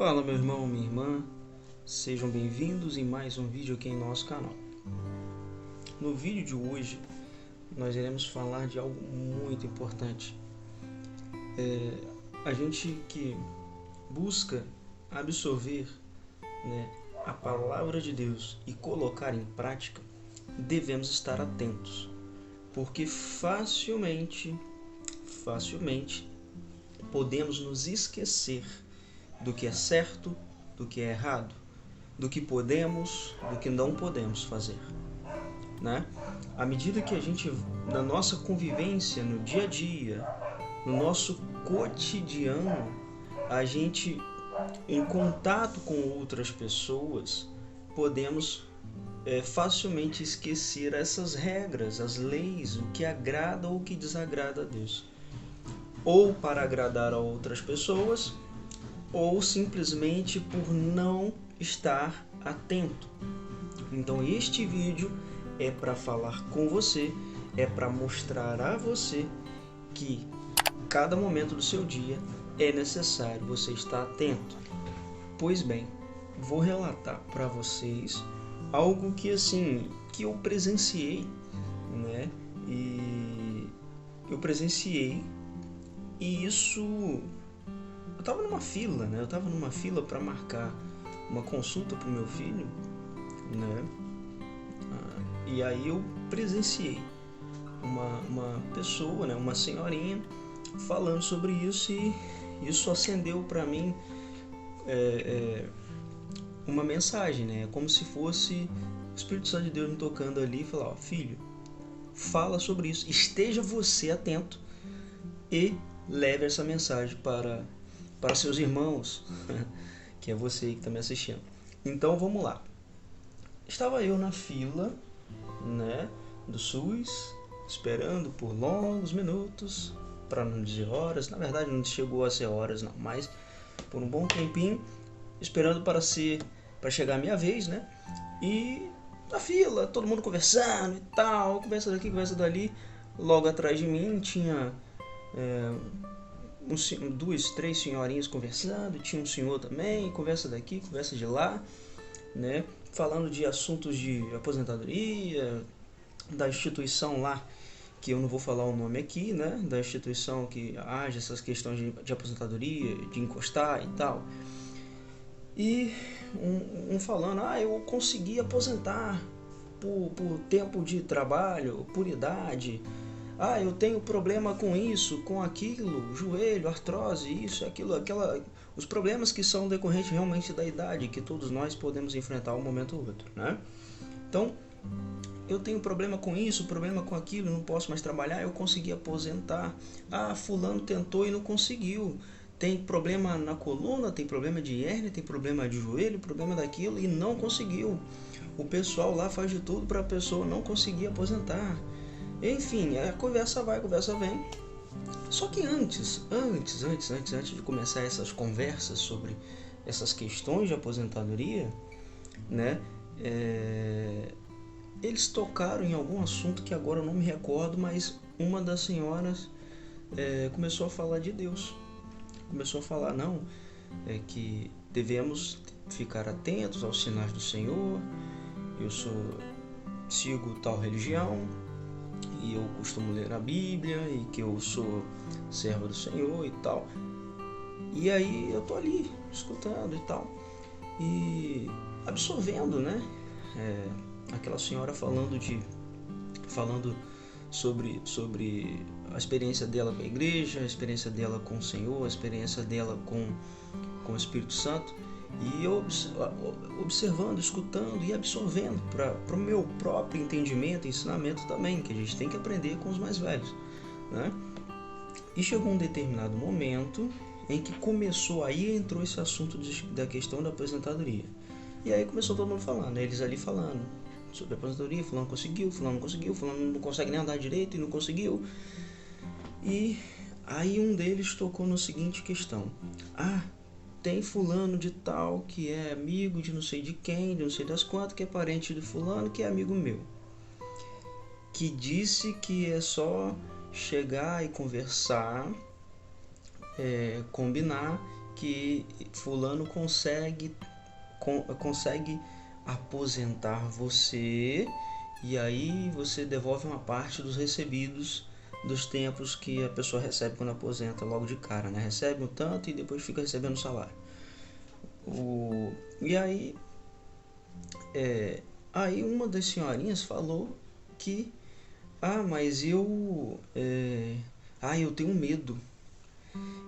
Fala, meu irmão, minha irmã, sejam bem-vindos em mais um vídeo aqui em nosso canal. No vídeo de hoje, nós iremos falar de algo muito importante. A gente que busca absorver, a palavra de Deus e colocar em prática, devemos estar atentos, porque facilmente podemos nos esquecer do que é certo, do que é errado, do que podemos, do que não podemos fazer, né? À medida que a gente, na nossa convivência, no dia a dia, no nosso cotidiano, a gente, em contato com outras pessoas, podemos facilmente esquecer essas regras, as leis, o que agrada ou o que desagrada a Deus. Ou para agradar a outras pessoas, ou simplesmente por não estar atento. Então este vídeo é para falar com você, é para mostrar a você que cada momento do seu dia é necessário você estar atento. Pois bem, vou relatar para vocês algo que eu presenciei, E eu presenciei e isso. Eu estava numa fila para marcar uma consulta para o meu filho, E aí eu presenciei uma pessoa, uma senhorinha, falando sobre isso, e isso acendeu para mim uma mensagem, como se fosse o Espírito Santo de Deus me tocando ali e falar: filho, fala sobre isso, esteja você atento e leve essa mensagem para seus irmãos, que é você que está me assistindo. Então vamos lá. Estava eu na fila, do SUS, esperando por longos minutos, para não dizer horas. Na verdade não chegou a ser horas não, mas por um bom tempinho, esperando para chegar a minha vez, E na fila, todo mundo conversando e tal, conversa daqui, conversa dali. Logo atrás de mim tinha duas, três senhorinhas conversando, tinha um senhor também, conversa daqui, conversa de lá, falando de assuntos de aposentadoria, da instituição lá, que eu não vou falar o nome aqui, da instituição que age essas questões de aposentadoria, de encostar e tal. E um falando: eu consegui aposentar por tempo de trabalho, por idade. Eu tenho problema com isso, com aquilo, joelho, artrose, isso, aquilo, os problemas que são decorrentes realmente da idade, que todos nós podemos enfrentar um momento ou outro, Então, eu tenho problema com isso, problema com aquilo, não posso mais trabalhar, eu consegui aposentar. Fulano tentou e não conseguiu. Tem problema na coluna, tem problema de hérnia, tem problema de joelho, problema daquilo e não conseguiu. O pessoal lá faz de tudo para a pessoa não conseguir aposentar. Enfim, a conversa vai, a conversa vem. Só que antes de começar essas conversas sobre essas questões de aposentadoria, eles tocaram em algum assunto que agora eu não me recordo, mas uma das senhoras começou a falar de Deus. Começou a falar, que devemos ficar atentos aos sinais do Senhor. Eu sigo tal religião, e eu costumo ler a Bíblia, e que eu sou servo do Senhor e tal. E aí eu tô ali, escutando e tal, e absorvendo, aquela senhora falando sobre a experiência dela com a igreja, a experiência dela com o Senhor, a experiência dela com o Espírito Santo. E eu observando, escutando e absorvendo para o meu próprio entendimento e ensinamento também, que a gente tem que aprender com os mais velhos, E chegou um determinado momento em que entrou esse assunto da questão da aposentadoria. E aí começou todo mundo falando, eles ali falando sobre a aposentadoria, fulano conseguiu, fulano não conseguiu, fulano não consegue nem andar direito e não conseguiu. E aí um deles tocou na seguinte questão: tem fulano de tal que é amigo de não sei de quem, de não sei das quantas, que é parente de fulano, que é amigo meu, que disse que é só chegar e conversar, combinar, que fulano consegue aposentar você, e aí você devolve uma parte dos recebidos dos tempos que a pessoa recebe quando aposenta logo de cara, né? Recebe um tanto e depois fica recebendo salário. E aí, aí uma das senhorinhas falou que, mas eu tenho medo.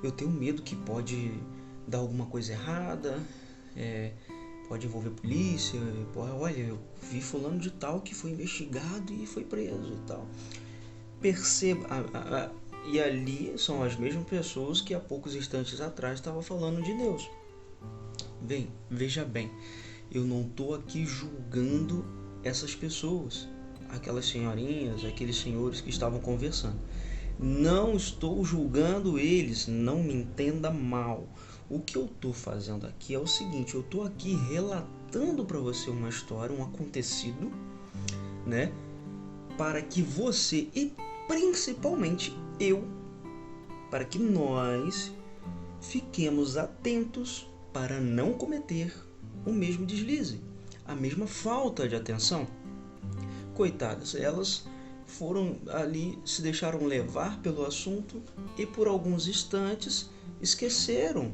Eu tenho medo que pode dar alguma coisa errada, pode envolver polícia. Olha, eu vi fulano de tal que foi investigado e foi preso e tal. Perceba, e ali são as mesmas pessoas que há poucos instantes atrás estavam falando de Deus. Bem, veja bem, eu não estou aqui julgando essas pessoas, aquelas senhorinhas, aqueles senhores que estavam conversando. Não estou julgando eles, não me entenda mal. O que eu estou fazendo aqui é o seguinte: eu estou aqui relatando para você uma história, um acontecido, né? Para que você, e principalmente eu, para que nós fiquemos atentos para não cometer o mesmo deslize, a mesma falta de atenção. Coitadas, elas foram ali, se deixaram levar pelo assunto e por alguns instantes esqueceram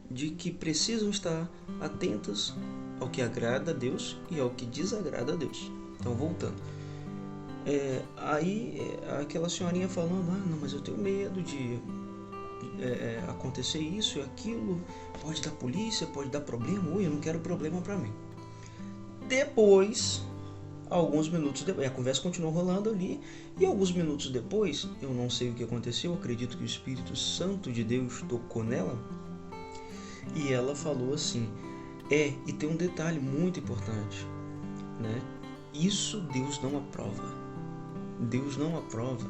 de que precisam estar atentas ao que agrada a Deus e ao que desagrada a Deus. Então, voltando. Aí aquela senhorinha falando, não, mas eu tenho medo de acontecer isso e aquilo, pode dar polícia, pode dar problema, eu não quero problema para mim. Depois, alguns minutos depois, a conversa continuou rolando ali, e alguns minutos depois, eu não sei o que aconteceu, acredito que o Espírito Santo de Deus tocou nela, e ela falou assim, e tem um detalhe muito importante, né? Isso Deus não aprova. Deus não aprova.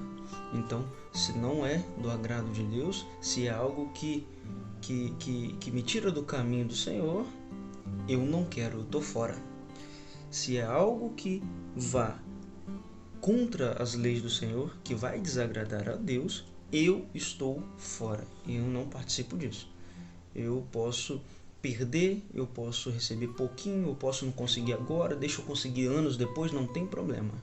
Então, se não é do agrado de Deus, se é algo que me tira do caminho do Senhor, eu não quero, eu estou fora. Se é algo que vá contra as leis do Senhor, que vai desagradar a Deus, eu estou fora. Eu não participo disso. Eu posso perder, eu posso receber pouquinho, eu posso não conseguir agora, deixa eu conseguir anos depois, não tem problema.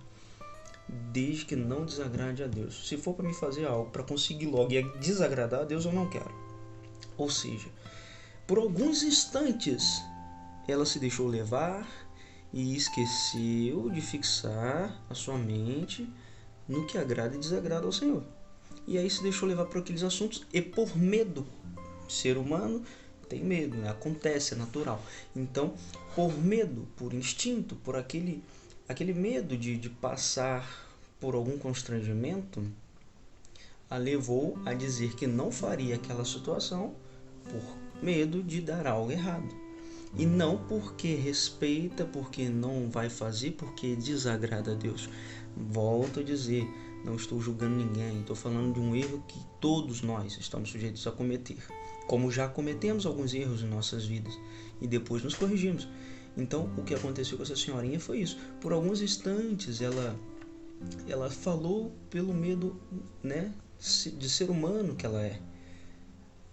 Desde que não desagrade a Deus. Se for para me fazer algo para conseguir logo e desagradar a Deus, eu não quero. Ou seja, por alguns instantes ela se deixou levar e esqueceu de fixar a sua mente no que agrada e desagrada ao Senhor. E aí se deixou levar por aqueles assuntos e por medo. Ser humano tem medo, né? Acontece, é natural. Então, por medo, por instinto, por aquele medo de passar por algum constrangimento, a levou a dizer que não faria aquela situação por medo de dar algo errado. E não porque respeita, porque não vai fazer, porque desagrada a Deus. Volto a dizer, não estou julgando ninguém, estou falando de um erro que todos nós estamos sujeitos a cometer. Como já cometemos alguns erros em nossas vidas e depois nos corrigimos. Então, o que aconteceu com essa senhorinha foi isso. Por alguns instantes, ela falou pelo medo, né, de ser humano que ela é.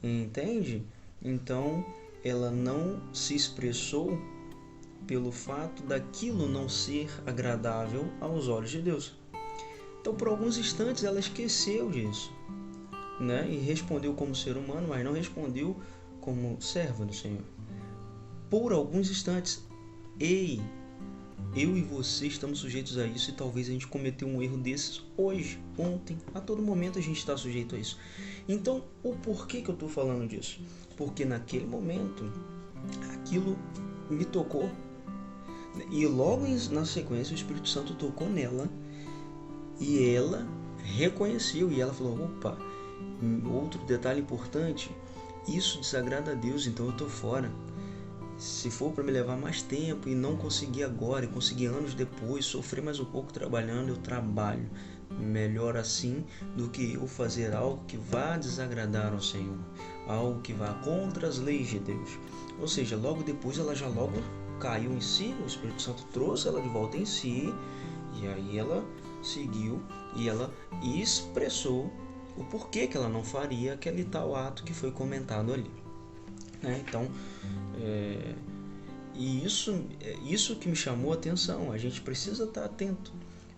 Entende? Então, ela não se expressou pelo fato daquilo não ser agradável aos olhos de Deus. Então, por alguns instantes, ela esqueceu disso, né, e respondeu como ser humano, mas não respondeu como serva do Senhor. Por alguns instantes, eu e você estamos sujeitos a isso, e talvez a gente cometeu um erro desses hoje, ontem, a todo momento a gente está sujeito a isso. Então, o porquê que eu estou falando disso? Porque naquele momento, aquilo me tocou, e logo na sequência o Espírito Santo tocou nela, e ela reconheceu, e ela falou, opa, outro detalhe importante, isso desagrada a Deus, então eu estou fora. Se for para me levar mais tempo e não conseguir agora e conseguir anos depois, sofrer mais um pouco trabalhando, eu trabalho. Melhor assim do que eu fazer algo que vá desagradar ao Senhor, algo que vá contra as leis de Deus. Ou seja, logo depois ela já logo caiu em si, o Espírito Santo trouxe ela de volta em si, e aí ela seguiu e ela expressou o porquê que ela não faria aquele tal ato que foi comentado ali. né? Então, e isso que me chamou a atenção. A gente precisa estar atento,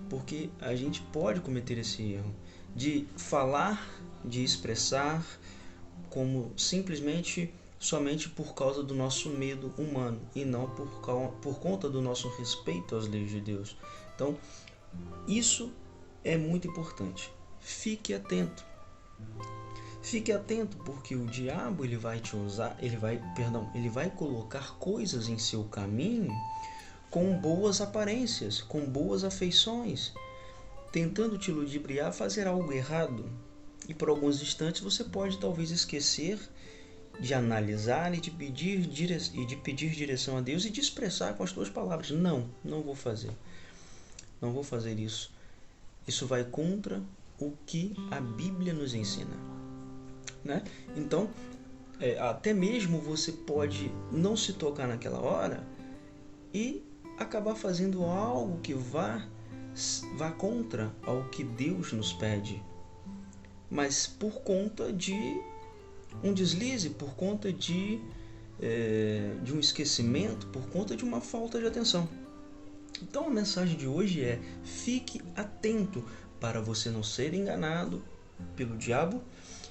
porque a gente pode cometer esse erro de falar, de expressar como simplesmente somente por causa do nosso medo humano e não por conta do nosso respeito às leis de Deus. Então, isso é muito importante. Fique atento. Fique atento, porque o diabo ele vai te usar, ele vai colocar coisas em seu caminho com boas aparências, com boas afeições, tentando te ludibriar a fazer algo errado. E por alguns instantes você pode talvez esquecer de analisar e de pedir direção a Deus e de expressar com as tuas palavras: não vou fazer. Não vou fazer isso. Isso vai contra o que a Bíblia nos ensina, né? Então, até mesmo você pode não se tocar naquela hora e acabar fazendo algo que vá contra ao que Deus nos pede, mas por conta de um deslize, por conta de um esquecimento, por conta de uma falta de atenção. Então a mensagem de hoje é: fique atento para você não ser enganado pelo diabo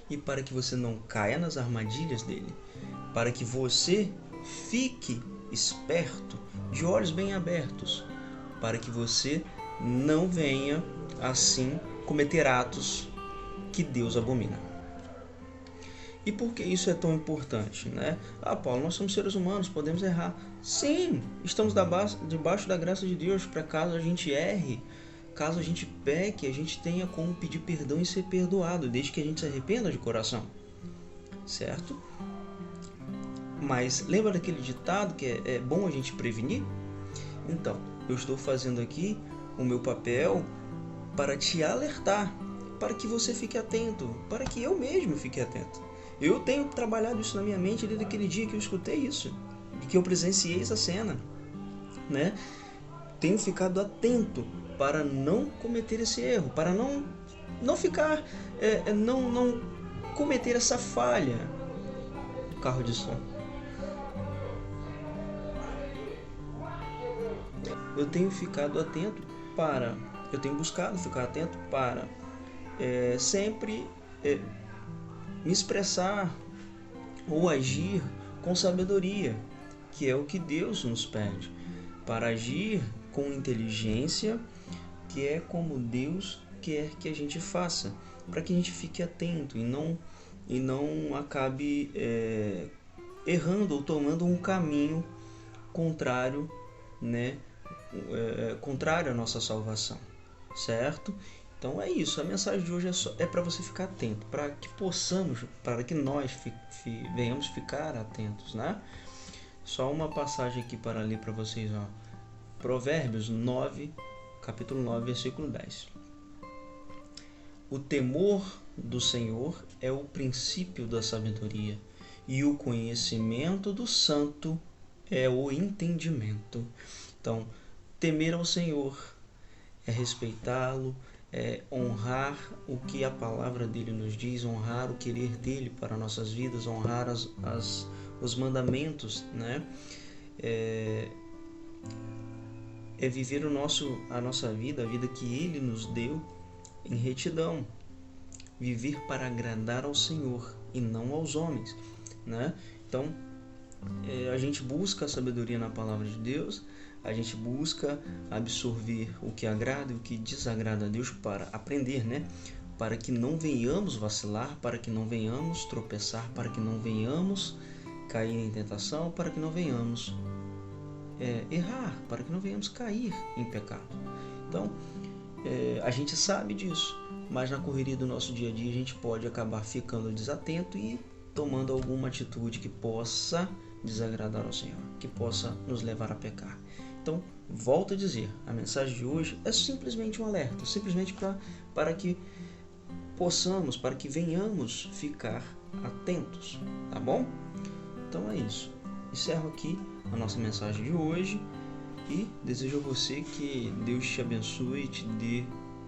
e para que você não caia nas armadilhas dele, para que você fique esperto, de olhos bem abertos, para que você não venha assim cometer atos que Deus abomina. E por que isso é tão importante, né? Paulo, nós somos seres humanos, podemos errar. Sim, estamos debaixo da graça de Deus para caso a gente erre, caso a gente peque, a gente tenha como pedir perdão e ser perdoado, desde que a gente se arrependa de coração, certo? Mas lembra daquele ditado que é bom a gente prevenir? Então, eu estou fazendo aqui o meu papel para te alertar, para que você fique atento, para que eu mesmo fique atento. Eu tenho trabalhado isso na minha mente desde aquele dia que eu escutei isso, de que eu presenciei essa cena, né? Tenho ficado atento para não cometer esse erro, para não ficar, não cometer essa falha. Carro de som. Eu tenho buscado ficar atento para sempre me expressar ou agir com sabedoria, que é o que Deus nos pede, para agir com inteligência, que é como Deus quer que a gente faça, para que a gente fique atento e não acabe errando ou tomando um caminho contrário, né? Contrário à nossa salvação, certo? Então é isso, a mensagem de hoje é para você ficar atento, para que nós venhamos ficar atentos, né? Só uma passagem aqui para ler para vocês, ó. Provérbios 9, capítulo 9, versículo 10. O temor do Senhor é o princípio da sabedoria, e o conhecimento do santo é o entendimento. Então, temer ao Senhor é respeitá-lo, é honrar o que a palavra dele nos diz, honrar o querer dele para nossas vidas, honrar os mandamentos, né? É viver a nossa vida, a vida que ele nos deu, em retidão. Viver para agradar ao Senhor e não aos homens, né? Então, a gente busca a sabedoria na palavra de Deus, a gente busca absorver o que agrada e o que desagrada a Deus para aprender, né? Para que não venhamos vacilar, para que não venhamos tropeçar, para que não venhamos cair em tentação, para que não venhamos errar, para que não venhamos cair em pecado. Então, a gente sabe disso, mas na correria do nosso dia a dia a gente pode acabar ficando desatento e tomando alguma atitude que possa desagradar ao Senhor, que possa nos levar a pecar. Então, volto a dizer, a mensagem de hoje é simplesmente um alerta, simplesmente para que possamos, para que venhamos ficar atentos, tá bom? Então é isso. Encerro aqui a nossa mensagem de hoje e desejo a você que Deus te abençoe e te dê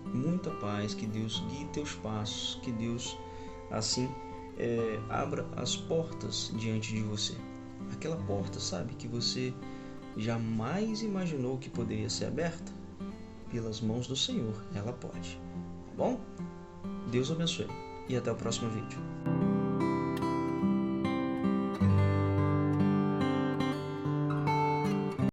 muita paz, que Deus guie teus passos, que Deus assim abra as portas diante de você. Aquela porta, sabe, que você jamais imaginou que poderia ser aberta. Pelas mãos do Senhor, ela pode. Tá bom? Deus abençoe e até o próximo vídeo.